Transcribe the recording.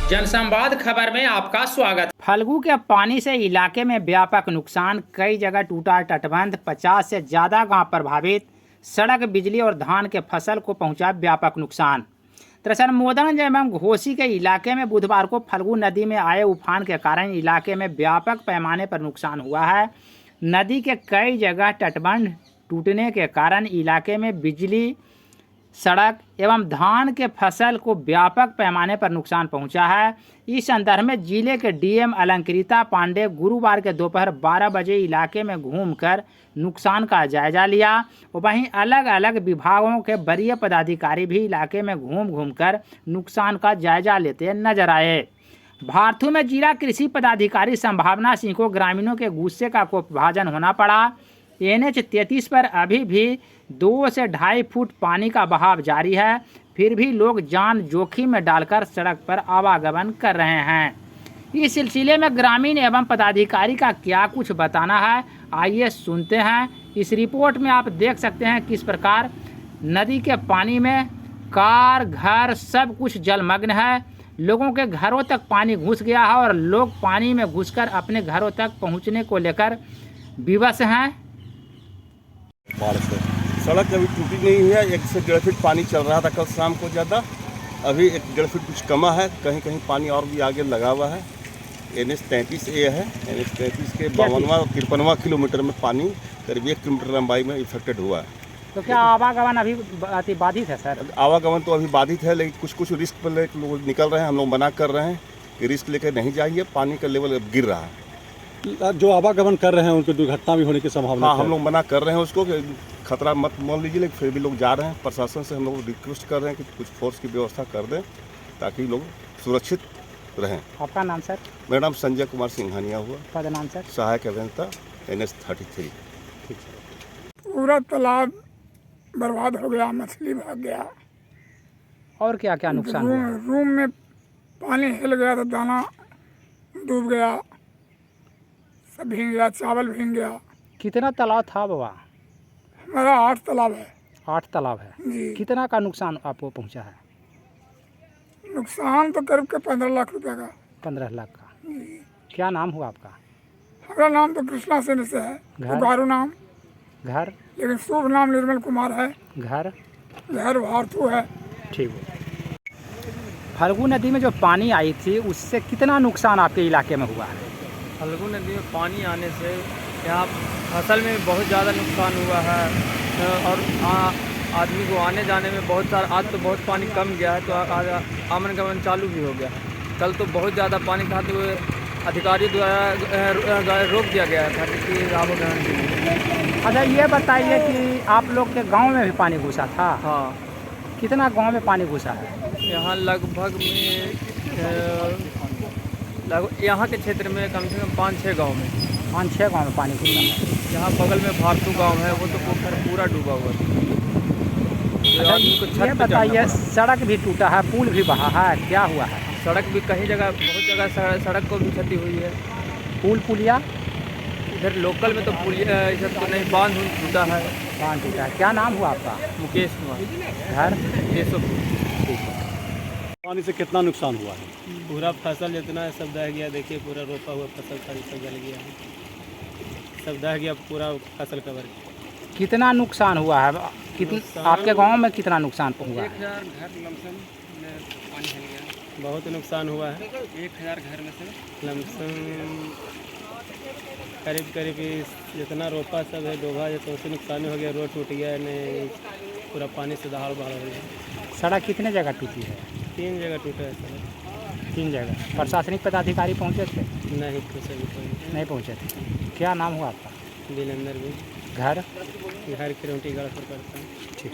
जनसंवाद खबर में आपका स्वागत। फल्गु के पानी से इलाके में व्यापक नुकसान, कई जगह टूटा तटबंध, 50 से ज्यादा गांव प्रभावित, सड़क, बिजली और धान के फसल को पहुंचा व्यापक नुकसान। दरअसल मोदनगंज एवं घोसी के इलाके में बुधवार को फल्गु नदी में आए उफान के कारण इलाके में व्यापक पैमाने पर नुकसान हुआ है। नदी के कई जगह तटबंध टूटने के कारण इलाके में बिजली, सड़क एवं धान के फसल को व्यापक पैमाने पर नुकसान पहुंचा है। इस संदर्भ में जिले के डीएम अलंकृता पांडे गुरुवार के दोपहर 12 बजे इलाके में घूमकर नुकसान का जायजा लिया। वहीं अलग अलग विभागों के वरीय पदाधिकारी भी इलाके में घूमकर नुकसान का जायजा लेते नजर आए। भारथू में जिला कृषि पदाधिकारी संभावना सिंह को ग्रामीणों के गुस्से का कोपभाजन होना पड़ा। NH 33 पर अभी भी 2 से 2.5 फुट पानी का बहाव जारी है, फिर भी लोग जान जोखिम में डालकर सड़क पर आवागमन कर रहे हैं। इस सिलसिले में ग्रामीण एवं पदाधिकारी का क्या कुछ बताना है, आइए सुनते हैं। इस रिपोर्ट में आप देख सकते हैं किस प्रकार नदी के पानी में कार, घर सब कुछ जलमग्न है। लोगों के घरों तक पानी घुस गया है और लोग पानी में घुसकर अपने घरों तक पहुंचने को लेकर विवश हैं। बाढ़ से सड़क अभी टूटी नहीं हुई है। 1 से 1.5 फीट पानी चल रहा था कल शाम को ज़्यादा, अभी 1 से 1.5 फीट कुछ कमा है। कहीं कहीं पानी और भी आगे लगा हुआ है। NH 33A है। NH 33 के 52वां और 53वां किलोमीटर में पानी करीब 1 किलोमीटर लंबाई में इफेक्टेड हुआ है। तो क्या आवागमन अभी बाधित है सर? आवागमन तो अभी बाधित है, लेकिन कुछ रिस्क पर लेकर लोग निकल रहे हैं। हम लोग मना कर रहे हैं कि रिस्क लेकर नहीं जाइए, पानी का लेवल अब गिर रहा है। जो आवागमन कर रहे हैं उनकी दुर्घटना भी होने की संभावना है। हम लोग मना कर रहे हैं उसको कि खतरा मत मान लीजिए, लेकिन फिर भी लोग जा रहे हैं। प्रशासन से हम लोग रिक्वेस्ट कर रहे हैं कि कुछ फोर्स की व्यवस्था कर दें ताकि लोग सुरक्षित रहें। आपका नाम सर? मेरा नाम संजय कुमार सिंघानिया हुआ। पद नाम सर? सहायक अभियंता NH 33। पूरा तालाब बर्बाद हो गया, मछली भाग गया। और क्या क्या नुकसान हुआ? रूम में पानी हिल गया तो दाना डूब गया, सब भीग गया, चावल भीग गया। कितना तालाब था बाबा? हमारा 8 तालाब है। 8 तालाब है जी। कितना का नुकसान आपको पहुंचा है? नुकसान तो करीब के 15 लाख रुपए का। 15 लाख का। क्या नाम हुआ आपका? हमारा नाम तो कृष्णा सेन से है, उगारू नाम, घर, लेकिन शुभ नाम निर्मल कुमार है। घर भारथू है। ठीक है। फल्गु नदी में जो पानी आई थी उससे कितना नुकसान आपके इलाके में हुआ है? फल्गु नदी में पानी आने से यहाँ फसल में बहुत ज़्यादा नुकसान हुआ है और आदमी को आने जाने में बहुत सारा, आज तो बहुत पानी कम गया है तो आमन गमन चालू भी हो गया। कल तो बहुत ज़्यादा पानी था तो अधिकारियों द्वारा रोक दिया गया था कि आवागमन के लिए। अच्छा ये बताइए कि आप लोग के गांव में भी पानी घुसा था? हाँ। कितना गांव में पानी घुसा है? यहाँ लगभग यहाँ के क्षेत्र में कम से कम 5-6 गाँव में 5-6 गाँव में पानी घुसा है। यहाँ बगल में भारथू गांव है, वो तो पोखर पूरा डूबा हुआ था। अच्छा ये बताइए, सड़क भी टूटा है, पुल भी बहा है, क्या हुआ है? सड़क भी कहीं जगह, बहुत जगह सड़क को भी क्षति हुई है। पुलिया इधर लोकल में तो पुलिया इधर तो नहीं, बांध टूटा है। बांध टूटा है। क्या नाम हुआ आपका? मुकेश कुमार। घर? ठीक है। पानी से कितना नुकसान हुआ है? पूरा फसल जितना है सब दह गया। देखिए पूरा रोपा हुआ फसल सारी सब जल गया है, सब दह गया, पूरा फसल कवर गया। कितना नुकसान हुआ है? आपके गांव में कितना नुकसान हुआ है? 1000 घर लमसम में पानी हिल गया। बहुत नुकसान हुआ है। 1000 घर में से लमसम करीब जितना रोपा सब है डूबा है, तो उससे नुकसान हो गया। रोड टूट गया, नहीं पूरा पानी से दहाड़ बहाड़ हो गया। सड़क कितने जगह टूटी है? 3 जगह टूटा है सड़क। 3 जगह। प्रशासनिक पदाधिकारी पहुंचे थे? नहीं कुछ अभी कोई नहीं पहुंचे थे। क्या नाम हुआ आपका? बिलेंदर भी। घर? घर की रोटी गढ़ पर करता हूँ। ठीक।